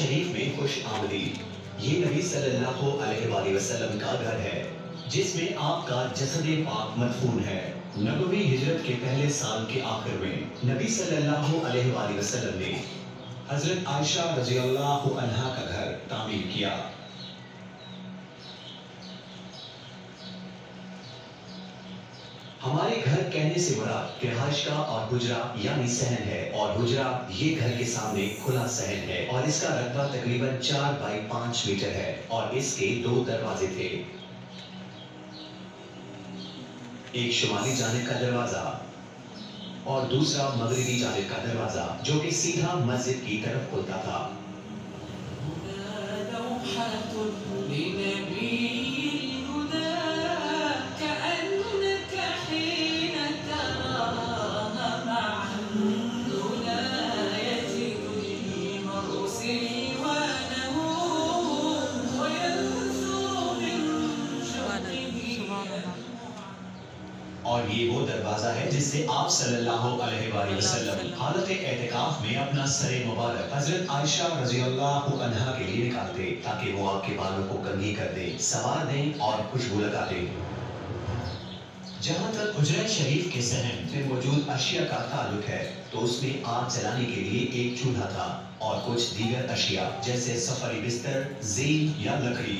शरीफ में खुश आमदीद। ये नबी सल्लल्लाहु अलैहि वसल्लम का घर है जिसमें आपका जसद पाक मदफून है। नबवी हिजरत के पहले साल के आखिर में नबी सल्लल्लाहु अलैहि वसल्लम ने हजरत आयशा रज़ियल्लाहु अन्हा का घर तामीर किया। हमारे घर कहने से मुराद रिहाइश का और हुजरा यानी सहन है, और हुजरा ये घर के सामने खुला सहन है और इसका रकबा तकरीबन 4 बाई 5 मीटर है और इसके 2 दरवाजे थे। एक शुमाली जानिब का दरवाजा और दूसरा मगरिबी जानिब का दरवाजा जो कि सीधा मस्जिद की तरफ खुलता था। और ये वो दरवाजा है जिससे आप सल्लल्लाहु अलैहि वसल्लम हालत एतिकाफ में अपना सरे मुबारक हजरत आयशा रज़ियल्लाहु अन्हा के लिए निकालते ताकि वो आपके बालों को कंघी कर दे, सवार दें और खुशबू लगा दे। जहाँ तक हुजरा शरीफ के सहन में मौजूद अशिया का ताल्लुक है तो उसमें आग जलाने के लिए एक चूल्हा था और कुछ दीगर अशिया जैसे सफरी बिस्तर, ज़ेन या लकड़ी।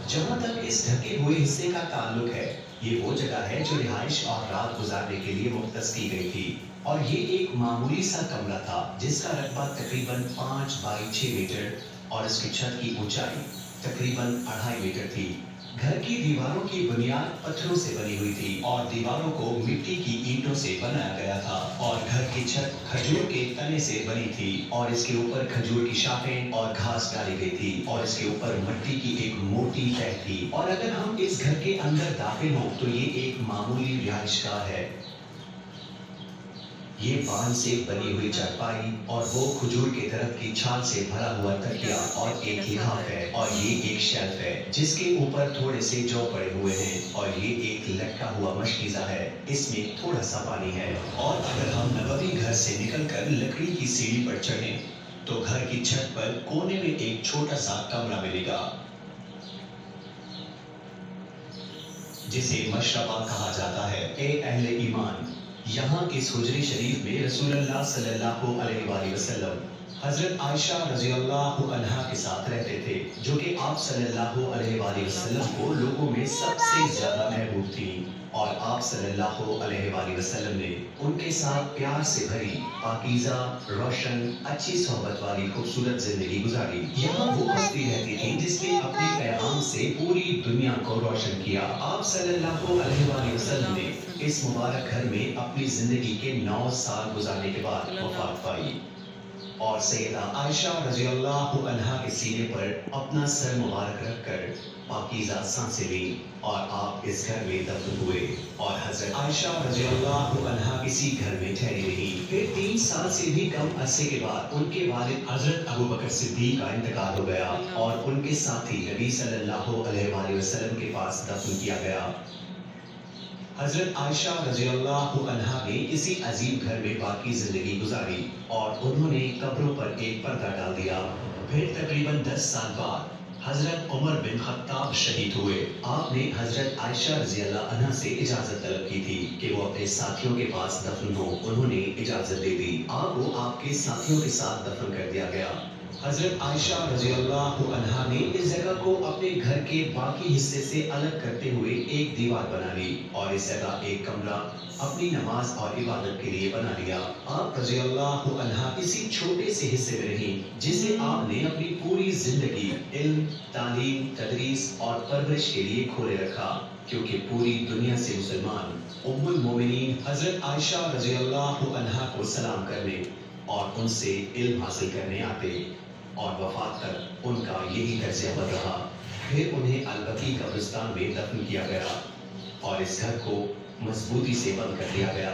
जहाँ तक इस ढके हुए हिस्से का ताल्लुक है, ये वो जगह है जो रिहाइश और रात गुजारने के लिए मुख्तस की गई थी और ये एक मामूली सा कमरा था जिसका रकबा तकरीबन 5 बाई 6 मीटर और इसकी छत की ऊंचाई तकरीबन 2.5 मीटर थी। घर की दीवारों की बुनियाद पत्थरों से बनी हुई थी और दीवारों को मिट्टी की ईंटों से बनाया गया था और घर की छत खजूर के तने से बनी थी और इसके ऊपर खजूर की शाखें और घास डाली गई थी और इसके ऊपर मिट्टी की एक मोटी तह थी। और अगर हम इस घर के अंदर दाखिल हों तो ये एक मामूली रिहाइशगाह है। ये पान से बनी हुई चारपाई और वो खजूर के दरख्त की छाल से भरा हुआ तकिया और एक लिहाफ है और ये एक शेल्फ है जिसके ऊपर थोड़े से जौ पड़े हुए हैं और ये एक लटका हुआ मशकीज़ा है, इसमें थोड़ा सा पानी है। और अगर हम नबवी घर से निकलकर लकड़ी की सीढ़ी पर चढ़े तो घर की छत पर कोने में एक छोटा सा कमरा मिलेगा जिसे मशरबा कहा जाता है। ए अहले ईमान, यहाँ इस हुजरे शरीफ में रसूलुल्लाह सल्लल्लाहु अलैहि वसल्लम हजरत आयशा रज़ियल्लाहु अन्हा के साथ रहते थे जो कि आप सल्लल्लाहु अलैहि वसल्लम को लोगों में सबसे ज्यादा महबूब थी और आप सल्लल्लाहु अलैहि वसल्लम ने उनके साथ प्यार से भरी पाकीज़ा, रोशन, अच्छी सोहबत वाली खूबसूरत जिंदगी गुजारी। यहाँ वो हस्ती रहती थी जिसने अपने पैगाम से पूरी दुनिया को रोशन किया। आप सल्लल्लाहु अलैहि वसल्लम ने इस मुबारक घर में अपनी जिंदगी के 9 साल गुजारने के बाद वफात पाई और सैयदा आयशा रज़ियल्लाहु अन्हा के सीने पर अपना सर मुबारक रखकर पाकीज़ा सांसें ली और आप इस घर में दफन हुए और हजरत आयशा रज़ियल्लाहु अन्हा किसी घर में ठहरी रही। फिर 3 साल से भी कम अरसे के बाद उनके वालिद हजरत अबू बकर सिद्दीक का इंतकाल हो गया और उनके साथी नबी सल्लल्लाहु अलैहि वसल्लम के पास दफन किया गया। हजरत आयशा रज़ियल्लाहु अन्हा ने इसी अजीब घर में बाकी जिंदगी गुजारी और उन्होंने कब्रों पर एक पर्दा डाल दिया। फिर तकरीबन 10 साल बाद हजरत उमर बिन खत्ताब शहीद हुए। आपने हजरत आयशा रज़ियल्लाहु अन्हा से इजाजत तलब की थी कि वो अपने साथियों के पास दफन हो। उन्होंने इजाजत दे दी। आपको आपके साथियों के साथ दफन कर दिया गया। हजरत आयशा रज़ियल्लाहु अन्हा ने इस जगह को अपने घर के बाकी हिस्से से अलग करते हुए एक दीवार बना ली और इस जगह एक कमरा अपनी नमाज और इबादत के लिए बना लिया। आप रज़ियल्लाहु अन्हा इसी छोटे से हिस्से में रही जिसे आपने अपनी पूरी जिंदगी इल्म, तालीम, तदरीस और परवरिश के लिए खोले रखा क्योंकि पूरी दुनिया से मुसलमान उम्मुल मोमिनीन हजरत आयशा रज़ियल्लाहु अन्हा को सलाम करने और उनसे इल्म हासिल करने आते और वफात तक उनका यही तर्ज अमल रहा। फिर उन्हें अल-बकी कब्रिस्तान में दफन किया गया और इस घर को मजबूती से बंद कर दिया गया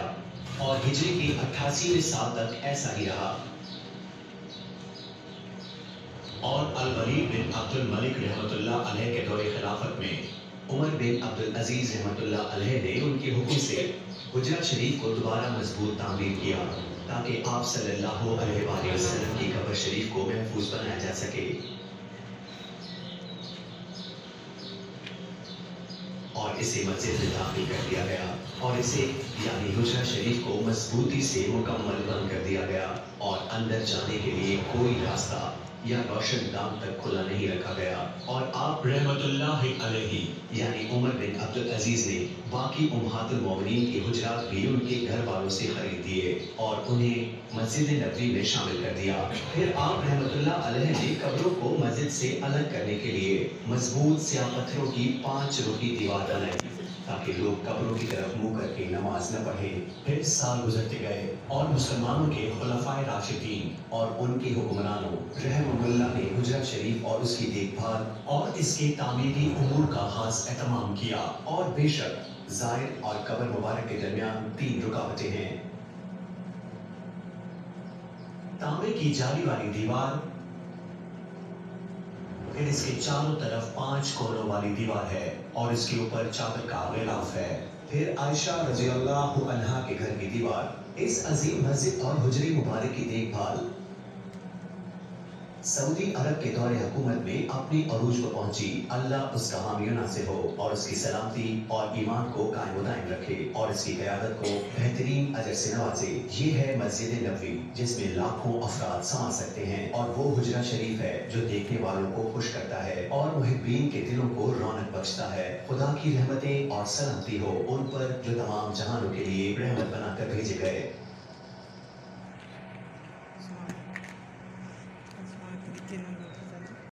और हिजरी के 88वें साल तक ऐसा ही रहा। और अल-वलीद बिन अब्दुल मलिक रहमतुल्लाह अलैह के दौरे खिलाफत में उमर बिन अब्दुल अजीज रहमतुल्लाह अलैह ने उनके हुक्म से हुजरा शरीफ को दोबारा मजबूत तामीर किया ताकि आप सल्लल्लाहु अलैहि वसल्लम की कब्र शरीफ को महफूज बनाया जा सके। और इसे मस्जिद में दाखिल कर दिया गया और इसे यानी हुजरा शरीफ को मजबूती से मुकम्मल बंद कर दिया गया और अंदर जाने के लिए कोई रास्ता या रोशन दाम तक खुला नहीं रखा गया। और आप रहमतुल्लाह अलैहि यानी उमर बिन अब्दुल अजीज ने बाकी उम्महातुल मोमिनीन के हुजरात भी उनके घर वालों से खरीद दिए और उन्हें मस्जिद नबवी में शामिल कर दिया। फिर आप रहमतुल्लाह अलैहि ने कब्रों को मस्जिद से अलग करने के लिए मजबूत स्याह पत्थरों की 5 रुखी दीवार बनाई ताकि लोग कब्रों की तरफ मुंह करके नमाज न पढ़ें। फिर साल गुजरते गए और मुसलमानों के खुलफाए राशिदीन और उनके हुक्मरानों रहमतुल्लाह ने हुजरा शरीफ और उसकी देखभाल और इसके तामीरी उमूर का खास एहतमाम किया। और बेशक ज़ाहिर और कब्र मुबारक के दरमियान 3 रुकावटें हैं। तांबे की जाली वाली दीवार, फिर इसके चारों तरफ 5 कोनों वाली दीवार है और इसके ऊपर चादर का गिलाफ है। फिर आयशा रज़ियल्लाहु अन्हा के घर की दीवार। इस अजीम मस्जिद और हुजरे मुबारक की देखभाल सऊदी अरब के दौरे हुकूमत में अपनी अरूज को पहुंची। अल्लाह उसका हामी नासिर हो और उसकी सलामती और ईमान को कायम दायम रखे और इसकी क़यादत को बेहतरीन अजर से नवाजे। ये है मस्जिद नबवी जिसमें लाखों अफराद समा सकते हैं और वो हुजरा शरीफ है जो देखने वालों को खुश करता है और मुहिब्बीन के दिलों को रौनक बख्शता है। खुदा की रहमतें और सलामती हो उन पर जो तमाम जहानों के लिए रहमत बनाकर भेजे गए।